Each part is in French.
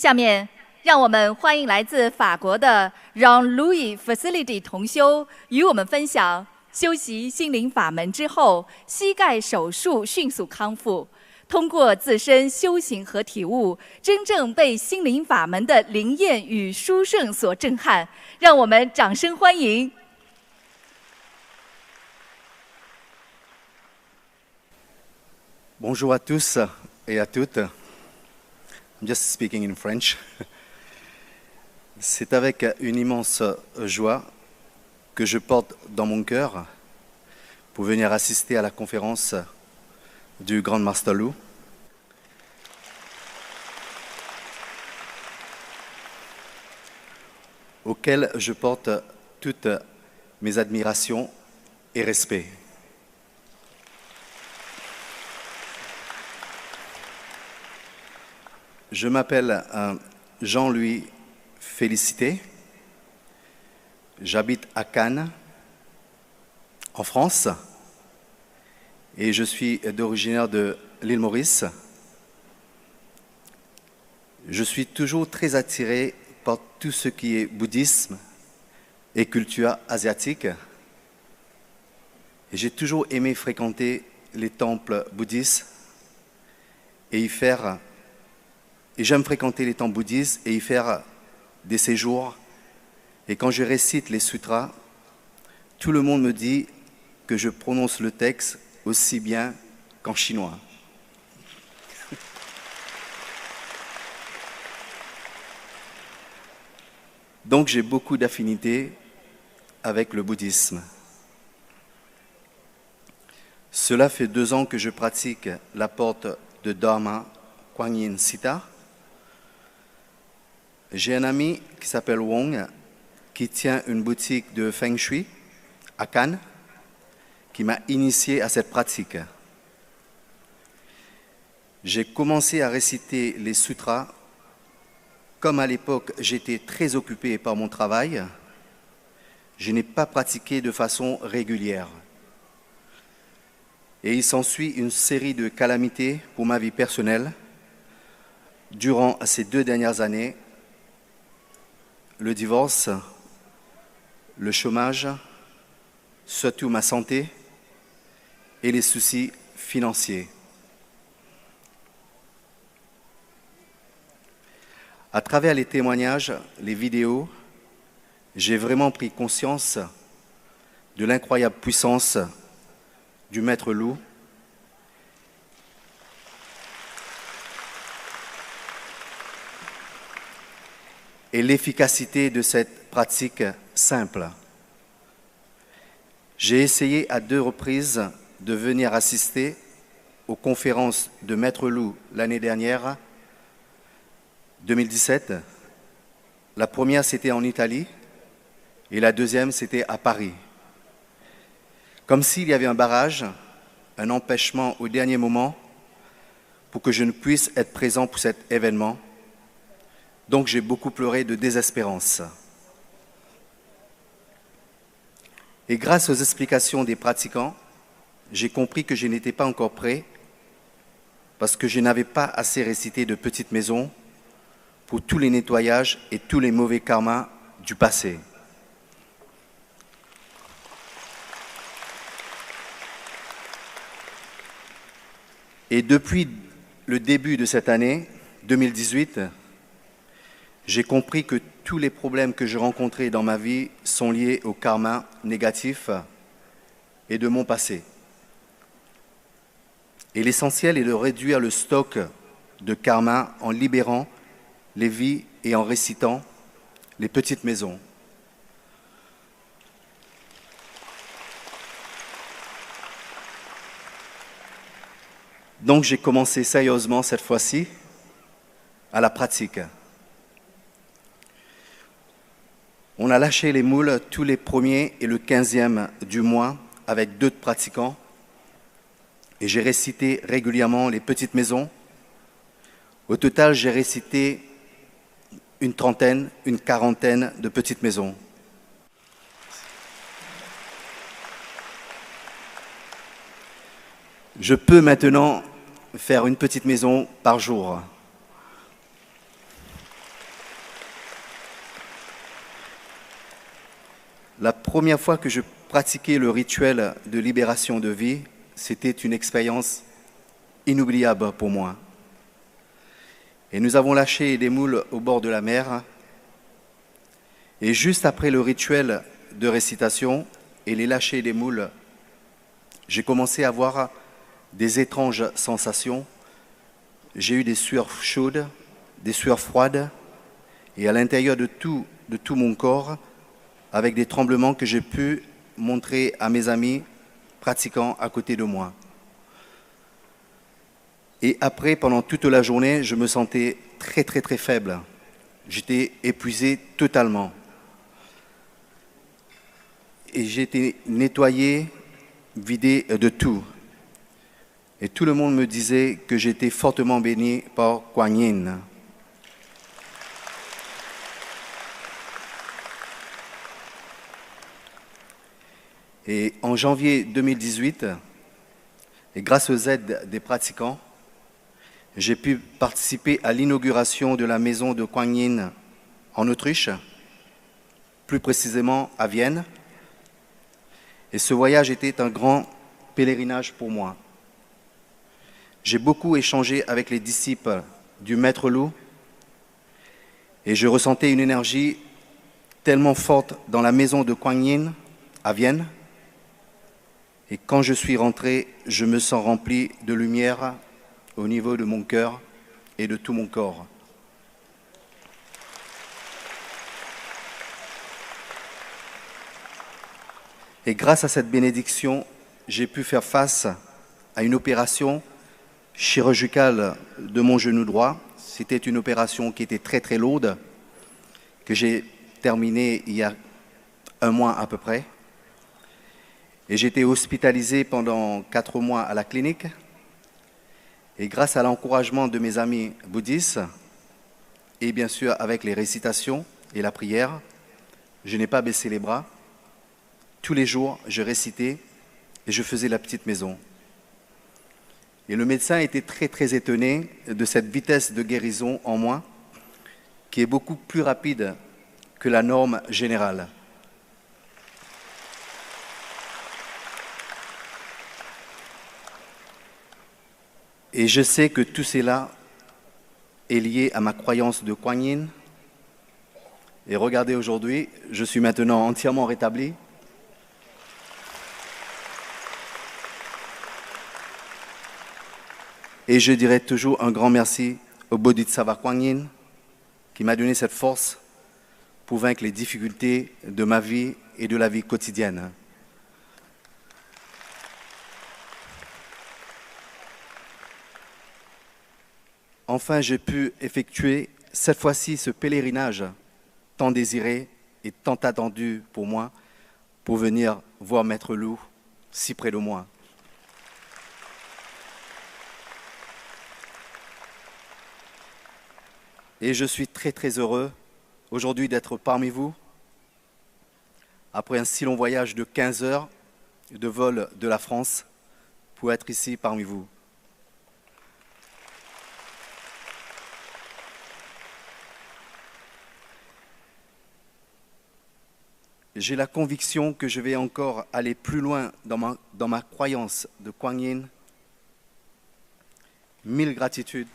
下面，让我们欢迎来自法国的让 Louis Facility 同修与我们分享修习心灵法门之后，膝盖手术迅速康复，通过自身修行和体悟，真正被心灵法门的灵验与殊胜所震撼。让我们掌声欢迎。Bonjour à tous et à toutes. I'm just speaking in French. C'est avec une immense joie que je porte dans mon cœur pour venir assister à la conférence du Grand Master Lu. Auquel je porte toutes mes admirations et respects. Je m'appelle Jean-Louis Félicité. J'habite à Cannes, en France, et je suis originaire de l'île Maurice. Je suis toujours très attiré par tout ce qui est bouddhisme et culture asiatique. Et j'ai toujours aimé fréquenter les temples bouddhistes et j'aime fréquenter les temples bouddhistes et y faire des séjours. Et quand je récite les sutras, tout le monde me dit que je prononce le texte aussi bien qu'en chinois. Donc j'ai beaucoup d'affinités avec le bouddhisme. Cela fait 2 ans que je pratique la porte de Dharma Kuan Yin Sita. J'ai un ami qui s'appelle Wong, qui tient une boutique de Feng Shui à Cannes, qui m'a initié à cette pratique. J'ai commencé à réciter les sutras. Comme à l'époque, j'étais très occupé par mon travail, je n'ai pas pratiqué de façon régulière. Et il s'ensuit une série de calamités pour ma vie personnelle. Durant ces 2 dernières années, le divorce, le chômage, surtout ma santé et les soucis financiers. À travers les témoignages, les vidéos, j'ai vraiment pris conscience de l'incroyable puissance du Maître Lu et l'efficacité de cette pratique simple. J'ai essayé à 2 reprises de venir assister aux conférences de Maître Lu l'année dernière, 2017. La première, c'était en Italie et la deuxième, c'était à Paris. Comme s'il y avait un barrage, un empêchement au dernier moment pour que je ne puisse être présent pour cet événement. Donc j'ai beaucoup pleuré de désespérance. Et grâce aux explications des pratiquants, j'ai compris que je n'étais pas encore prêt parce que je n'avais pas assez récité de petites maisons pour tous les nettoyages et tous les mauvais karmas du passé. Et depuis le début de cette année, 2018, j'ai compris que tous les problèmes que je rencontrais dans ma vie sont liés au karma négatif et de mon passé. Et l'essentiel est de réduire le stock de karma en libérant les vies et en récitant les petites maisons. Donc j'ai commencé sérieusement cette fois-ci à la pratique. On a lâché les moules tous les 1er et le 15e du mois avec 2 pratiquants et j'ai récité régulièrement les petites maisons. Au total, j'ai récité une 30aine, une 40aine de petites maisons. Je peux maintenant faire une petite maison par jour. La première fois que je pratiquais le rituel de libération de vie, c'était une expérience inoubliable pour moi. Et nous avons lâché des moules au bord de la mer. Et juste après le rituel de récitation et les lâchers des moules, j'ai commencé à avoir des étranges sensations. J'ai eu des sueurs chaudes, des sueurs froides, et à l'intérieur de tout mon corps, avec des tremblements que j'ai pu montrer à mes amis pratiquant à côté de moi. Et après, pendant toute la journée, je me sentais très très très faible. J'étais épuisé totalement. Et j'ai été nettoyé, vidé de tout. Et tout le monde me disait que j'étais fortement béni par Kuan Yin. Et en janvier 2018, et grâce aux aides des pratiquants, j'ai pu participer à l'inauguration de la maison de Kuan Yin en Autriche, plus précisément à Vienne. Et ce voyage était un grand pèlerinage pour moi. J'ai beaucoup échangé avec les disciples du Maître Loup et je ressentais une énergie tellement forte dans la maison de Kuan Yin à Vienne. Et quand je suis rentré, je me sens rempli de lumière au niveau de mon cœur et de tout mon corps. Et grâce à cette bénédiction, j'ai pu faire face à une opération chirurgicale de mon genou droit. C'était une opération qui était très très lourde, que j'ai terminée il y a un mois à peu près. Et j'ai été hospitalisé pendant 4 mois à la clinique. Et grâce à l'encouragement de mes amis bouddhistes, et bien sûr avec les récitations et la prière, je n'ai pas baissé les bras. Tous les jours, je récitais et je faisais la petite maison. Et le médecin était très très étonné de cette vitesse de guérison en moi, qui est beaucoup plus rapide que la norme générale. Et je sais que tout cela est lié à ma croyance de Kuan Yin. Et regardez aujourd'hui, je suis maintenant entièrement rétabli. Et je dirai toujours un grand merci au Bodhisattva Kuan Yin qui m'a donné cette force pour vaincre les difficultés de ma vie et de la vie quotidienne. Enfin, j'ai pu effectuer cette fois-ci ce pèlerinage tant désiré et tant attendu pour moi pour venir voir Maître Loup si près de moi. Et je suis très très heureux aujourd'hui d'être parmi vous après un si long voyage de 15 heures de vol de la France pour être ici parmi vous. J'ai la conviction que je vais encore aller plus loin dans ma croyance de Kuan Yin. 1000 gratitudes.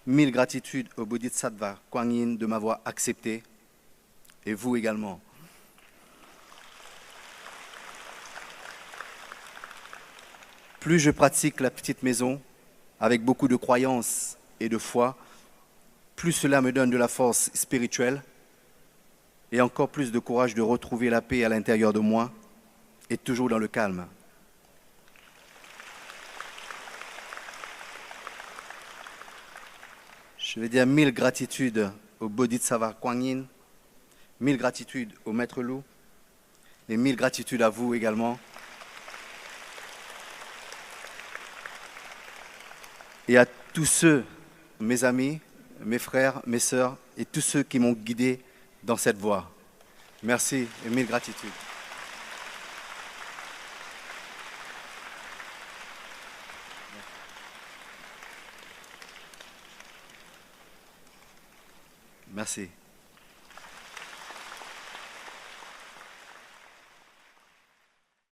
Mille gratitudes au Bodhisattva Kuan Yin de m'avoir accepté, et vous également. Plus je pratique la petite maison, avec beaucoup de croyance et de foi, plus cela me donne de la force spirituelle et encore plus de courage de retrouver la paix à l'intérieur de moi et toujours dans le calme. Je vais dire 1000 gratitudes au Bodhisattva Kuan Yin, 1000 gratitudes au Maître Loup et 1000 gratitudes à vous également. Et à tous ceux, mes amis, mes frères, mes sœurs et tous ceux qui m'ont guidé dans cette voie. Merci et 1000 gratitudes. Merci.